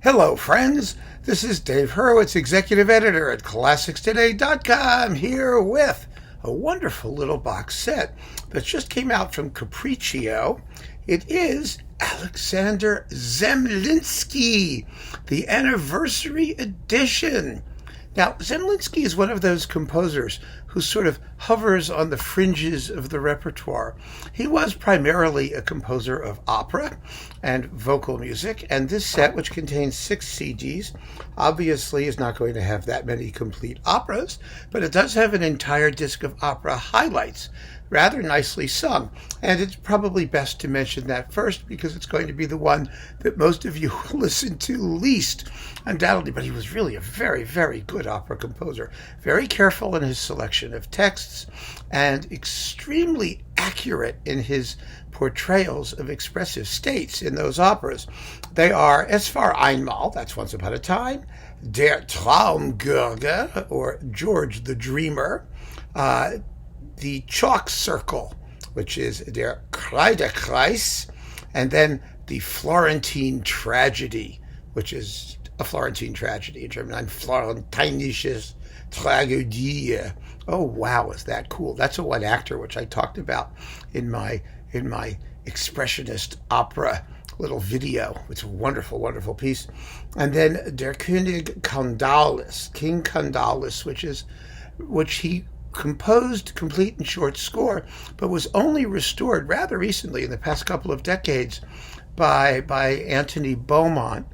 Hello, friends. This is Dave Hurwitz, executive editor at ClassicsToday.com, here with a wonderful little box set that just came out from Capriccio. It is Alexander Zemlinsky, the anniversary edition. Now, Zemlinsky is one of those composers who sort of hovers on the fringes of the repertoire. He was primarily a composer of opera and vocal music, and this set, which contains 6 CDs, obviously is not going to have that many complete operas, but it does have an entire disc of opera highlights, rather nicely sung. And it's probably best to mention that first because it's going to be the one that most of you will listen to least, undoubtedly. But he was really a very, very good opera composer, very careful in his selection of texts and extremely accurate in his portrayals of expressive states in those operas. They are Es war einmal, that's Once Upon a Time, Der Traumgörger, or George the Dreamer, the Chalk Circle, which is Der Kreidekreis, and then the Florentine Tragedy, which is a Florentine tragedy in German. Ein Florentinisches Tragödie. Oh wow, is that cool? That's a one actor, which I talked about in my expressionist opera little video. It's a wonderful, wonderful piece. And then Der König Kandaules, King Kandaules, which he composed complete and short score, but was only restored rather recently in the past couple of decades by Anthony Beaumont,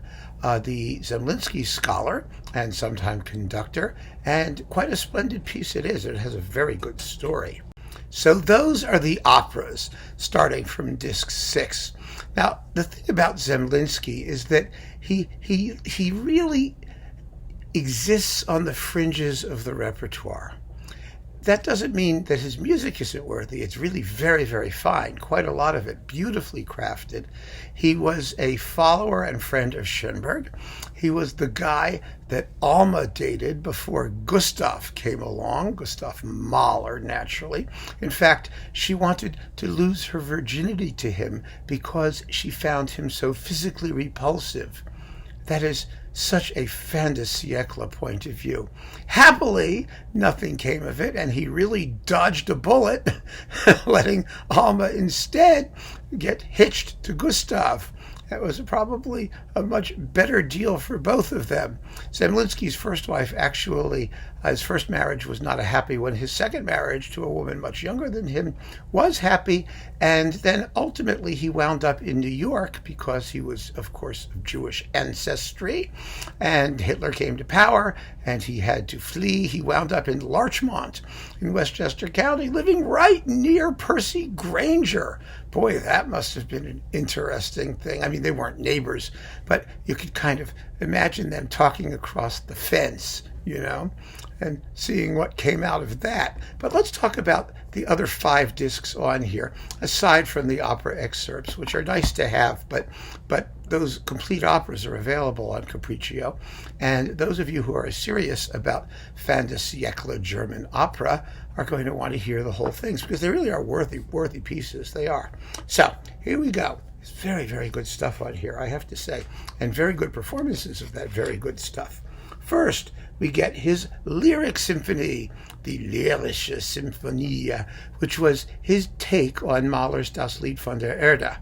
the Zemlinsky scholar and sometime conductor, and quite a splendid piece it is. It has a very good story. So those are the operas starting from disc 6. Now, the thing about Zemlinsky is that he really exists on the fringes of the repertoire. That doesn't mean that his music isn't worthy. It's really very, very fine. Quite a lot of it, beautifully crafted. He was a follower and friend of Schoenberg. He was the guy that Alma dated before Gustav came along, Gustav Mahler, naturally. In fact, she wanted to lose her virginity to him because she found him so physically repulsive. That is such a fin de siècle point of view. Happily, nothing came of it, and he really dodged a bullet, letting Alma instead get hitched to Gustav. That was probably a much better deal for both of them. Zemlinsky's first wife, actually, his first marriage was not a happy one. His second marriage, to a woman much younger than him, was happy. And then ultimately he wound up in New York because he was, of course, of Jewish ancestry. And Hitler came to power and he had to flee. He wound up in Larchmont in Westchester County, living right near Percy Grainger. Boy, that must have been an interesting thing. I mean, they weren't neighbors, but you could kind of imagine them talking across the fence, and seeing what came out of that. But let's talk about the other 5 discs on here, aside from the opera excerpts, which are nice to have, but those complete operas are available on Capriccio. And those of you who are serious about fin de siècle German opera are going to want to hear the whole things, because they really are worthy pieces. They are. So here we go. It's very, very good stuff on here, I have to say, and very good performances of that very good stuff. First, we get his lyric symphony, the Lyrische Symphonie, which was his take on Mahler's Das Lied von der Erde.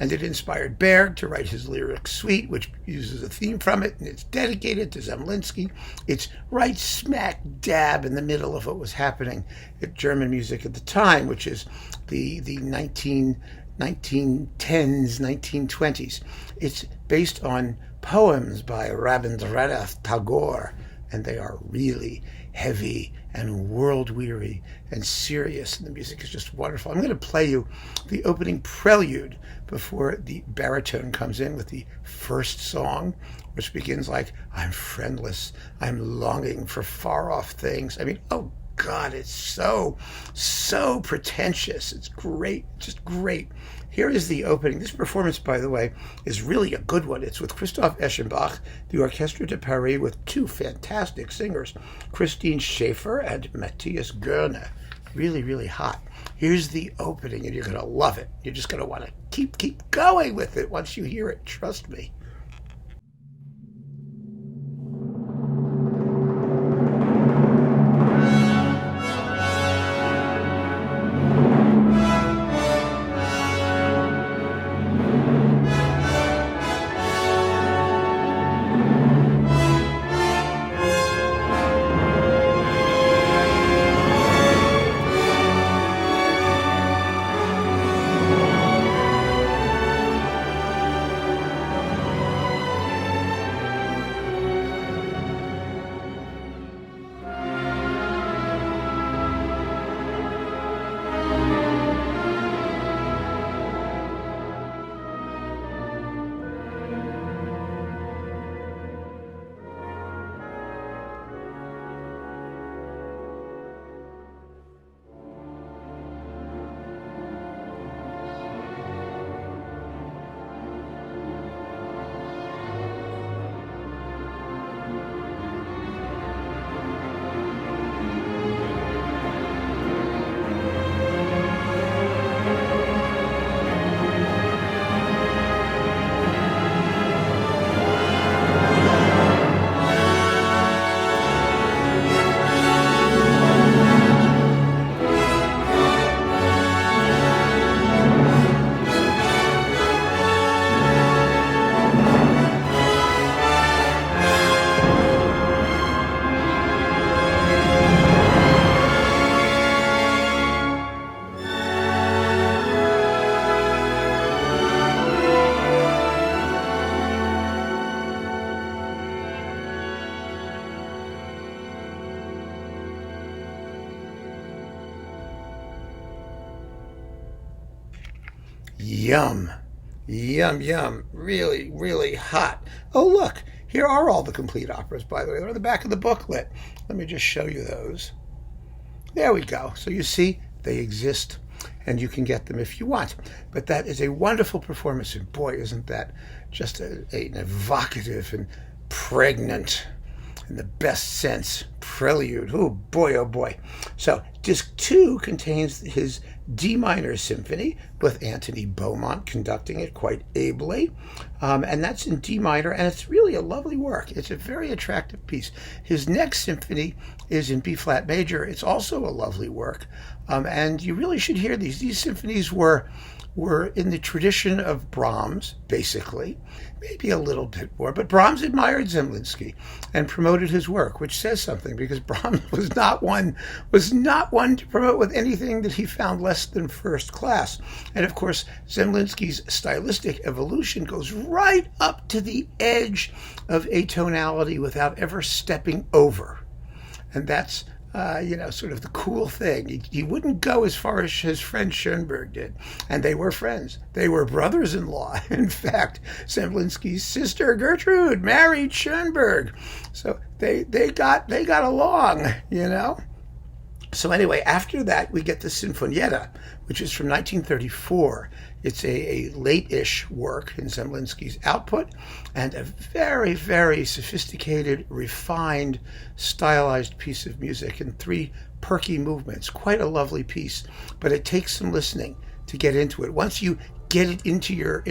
And it inspired Berg to write his lyric suite, which uses a theme from it, and it's dedicated to Zemlinsky. It's right smack dab in the middle of what was happening at German music at the time, which is the 1910s, 1920s. It's based on poems by Rabindranath Tagore, and they are really heavy and world-weary and serious, and the music is just wonderful. I'm going to play you the opening prelude before the baritone comes in with the first song, which begins like, I'm friendless, I'm longing for far-off things. I mean, oh God, it's so pretentious. It's great, just great. Here is the opening. This performance, by the way, is really a good one. It's with Christoph Eschenbach, the Orchestra de Paris, with 2 fantastic singers, Christine Schaeffer and Matthias Görne. Really, really hot. Here's the opening, and you're going to love it. You're just going to want to keep going with it once you hear it. Trust me. Yum. Yum, yum. Really, really hot. Oh, look. Here are all the complete operas, by the way. They're on the back of the booklet. Let me just show you those. There we go. So you see, they exist, and you can get them if you want. But that is a wonderful performance, and boy, isn't that just an evocative and pregnant, in the best sense, prelude. Oh boy, oh boy. So disc 2 contains his D minor symphony with Anthony Beaumont conducting it quite ably. And that's in D minor, and it's really a lovely work. It's a very attractive piece. His next symphony is in B flat major. It's also a lovely work. And you really should hear these. These symphonies were in the tradition of Brahms, basically, maybe a little bit more, but Brahms admired Zemlinsky and promoted his work, which says something, because Brahms was not one to promote with anything that he found less than first class. And of course, Zemlinsky's stylistic evolution goes right up to the edge of atonality without ever stepping over. And that's sort of the cool thing. He wouldn't go as far as his friend Schoenberg did. And they were friends. They were brothers-in-law. In fact, Zemlinsky's sister Gertrude married Schoenberg. So they got along, So anyway, after that, we get the Sinfonietta, which is from 1934. It's a late-ish work in Zemlinsky's output, and a very, very sophisticated, refined, stylized piece of music in 3 perky movements. Quite a lovely piece, but it takes some listening to get into it. Once you get it into your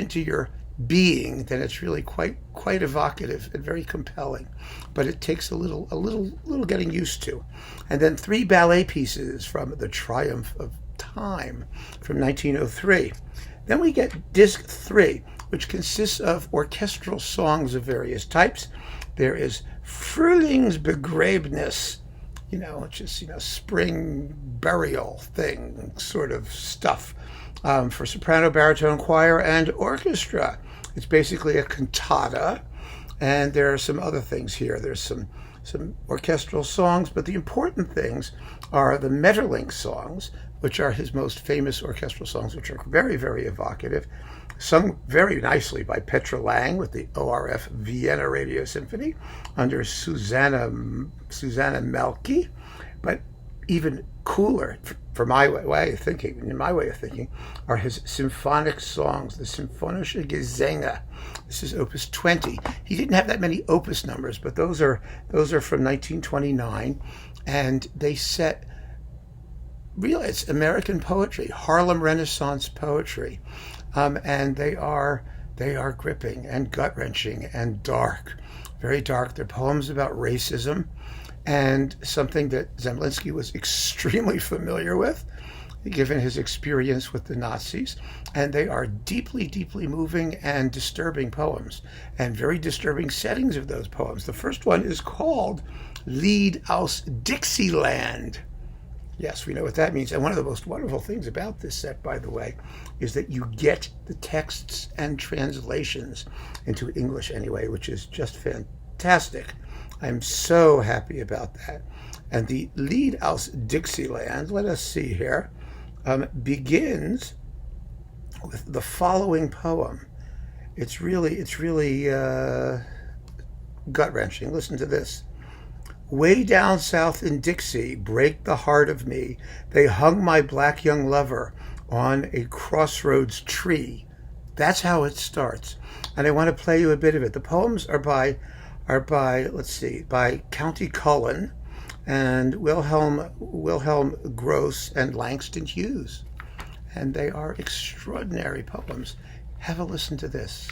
being, then it's really quite evocative and very compelling. But it takes a little getting used to. And then 3 ballet pieces from The Triumph of Time from 1903. Then we get disc 3, which consists of orchestral songs of various types. There is Frühlingsbegräbnis, which is, spring burial thing sort of stuff, for soprano, baritone, choir, and orchestra. It's basically a cantata, and there are some other things here. There's some orchestral songs, but the important things are the Metterlink songs, which are his most famous orchestral songs, which are very, very evocative, sung very nicely by Petra Lang with the ORF Vienna Radio Symphony under Susanna Melke. But even cooler, for my way of thinking, are his symphonic songs, the Symphonische Gesänge. This is Opus 20. He didn't have that many opus numbers, but those are from 1929, and they set it's American poetry, Harlem Renaissance poetry, and they are gripping and gut-wrenching and dark, very dark. They're poems about racism, and something that Zemlinsky was extremely familiar with, given his experience with the Nazis. And they are deeply, deeply moving and disturbing poems, and very disturbing settings of those poems. The first one is called Lied aus Dixieland. Yes, we know what that means. And one of the most wonderful things about this set, by the way, is that you get the texts and translations into English anyway, which is just fantastic. I'm so happy about that. And the Lied aus Dixieland, let us see here, begins with the following poem. It's really gut-wrenching. Listen to this. Way down south in Dixie, break the heart of me. They hung my black young lover on a crossroads tree. That's how it starts. And I want to play you a bit of it. The poems are by County Cullen and Wilhelm Gross and Langston Hughes. And they are extraordinary poems. Have a listen to this.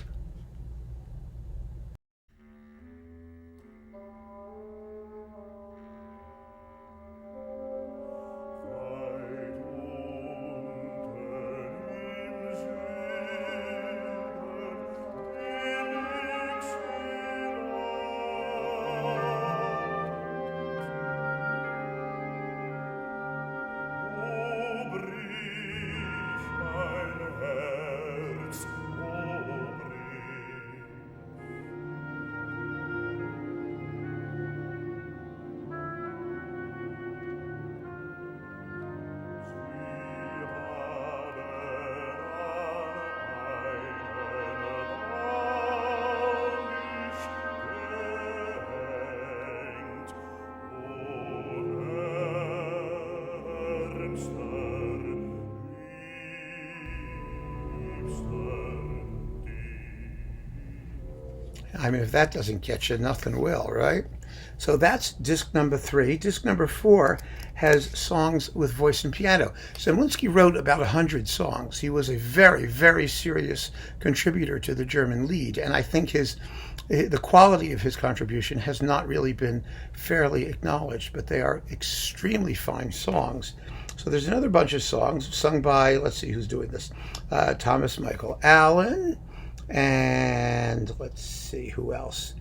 I mean, if that doesn't get you, nothing will, right? So that's disc number 3. Disc number 4 has songs with voice and piano. Zemlinsky wrote about 100 songs. He was a very, very serious contributor to the German Lied, and I think the quality of his contribution has not really been fairly acknowledged, but they are extremely fine songs. So there's another bunch of songs sung by, let's see who's doing this, Thomas Michael Allen, and let's see who else,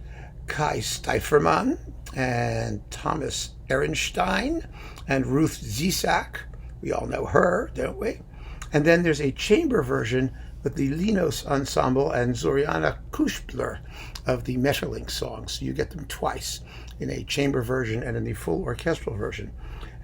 Kai Steifermann and Thomas Ehrenstein and Ruth Zisak. We all know her, don't we? And then there's a chamber version with the Linos Ensemble and Zoriana Kuspler of the Metterlink songs. So you get them twice, in a chamber version and in the full orchestral version.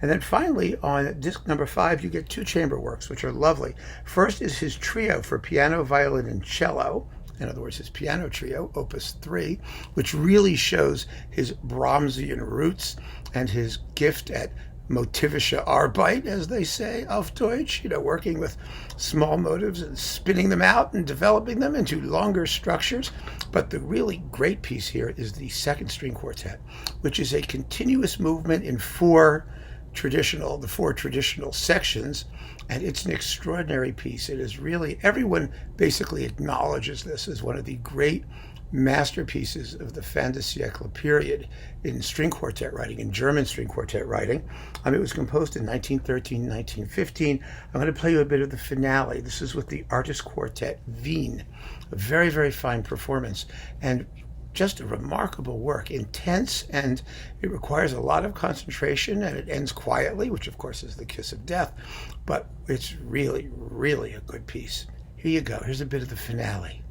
And then finally, on disc number 5, you get 2 chamber works, which are lovely. First is his trio for piano, violin, and cello. In other words, his piano trio, Opus 3, which really shows his Brahmsian roots and his gift at motivische Arbeit, as they say, auf Deutsch, working with small motives and spinning them out and developing them into longer structures. But the really great piece here is the Second String Quartet, which is a continuous movement in the 4 traditional sections, and it's an extraordinary piece. It is really, everyone basically acknowledges this as one of the great masterpieces of the fin de siècle period in string quartet writing, in German string quartet writing. It was composed in 1913, 1915. I'm going to play you a bit of the finale. This is with the Artist Quartet Wien. A very, very fine performance, and just a remarkable work, intense, and it requires a lot of concentration, and it ends quietly, which of course is the kiss of death, but it's really, really a good piece. Here you go. Here's a bit of the finale.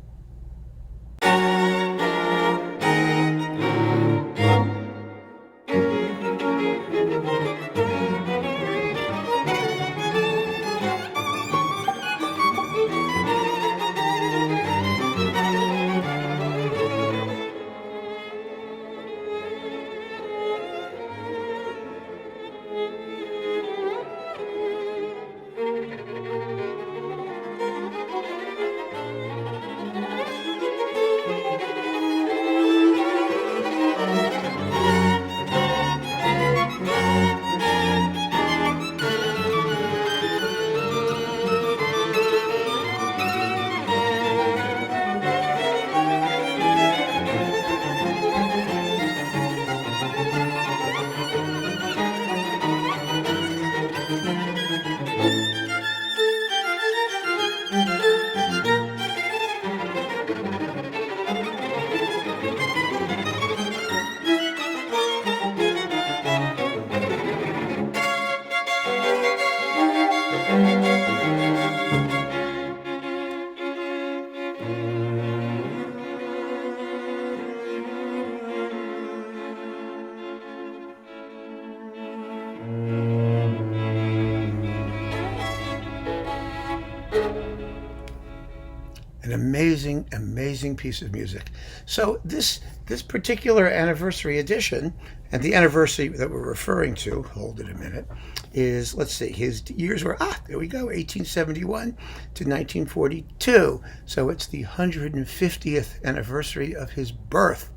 An amazing, amazing piece of music. So this particular anniversary edition, and the anniversary that we're referring to, hold it a minute, is, let's see, his years were, there we go, 1871 to 1942. So it's the 150th anniversary of his birth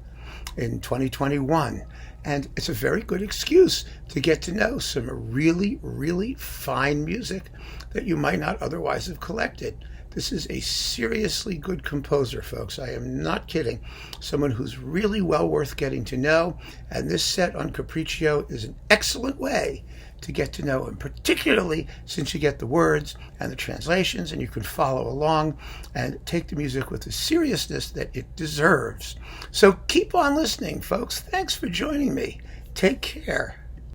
in 2021. And it's a very good excuse to get to know some really, really fine music that you might not otherwise have collected. This is a seriously good composer, folks. I am not kidding. Someone who's really well worth getting to know. And this set on Capriccio is an excellent way to get to know him, particularly since you get the words and the translations, and you can follow along and take the music with the seriousness that it deserves. So keep on listening, folks. Thanks for joining me. Take care.